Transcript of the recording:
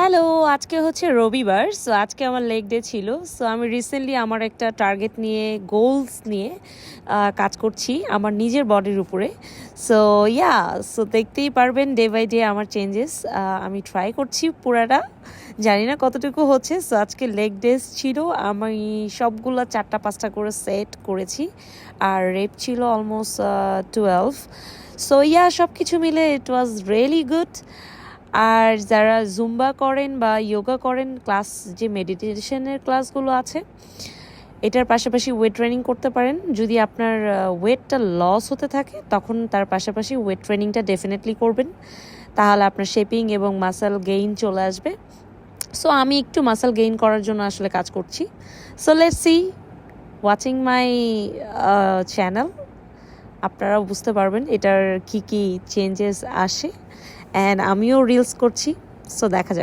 Hello, আজকে হচ্ছে রবিবার। সো আজকে আমার লেগ ডে ছিল। সো আমি রিসেন্টলি আমার একটা টার্গেট নিয়ে, গোলস নিয়ে কাজ করছি আমার নিজের বডির উপরে। সো ইয়া, সো দেখতেই পারবেন ডে বাই ডে আমার চেঞ্জেস। আমি ট্রাই করছি পুরাটা, জানি না কতটুকু হচ্ছে। সো আজকে লেগ ডেস ছিল, আমি সবগুলো 4টা-5টা করে সেট করেছি, আর রেপ ছিল অলমোস্ট 12। সো ইয়া, সব কিছু মিলে ইট ওয়াজ রিয়েলি গুড। আর যারা জুম্বা করেন বা যোগা করেন, ক্লাস যে মেডিটেশনের ক্লাসগুলো আছে, এটার পাশাপাশি ওয়েট ট্রেনিং করতে পারেন। যদি আপনার ওয়েটটা লস হতে থাকে, তখন তার পাশাপাশি ওয়েট ট্রেনিংটা ডেফিনেটলি করবেন, তাহলে আপনার শেপিং এবং মাসেল গেইন চলে আসবে। সো আমি একটু মাসেল গেইন করার জন্য আসলে কাজ করছি। So let's see, watching my channel, আপনারাও বুঝতে পারবেন এটার কি কি চেঞ্জেস আসে। অ্যান্ড আমিও রিলস করছি, সো দেখা যাক।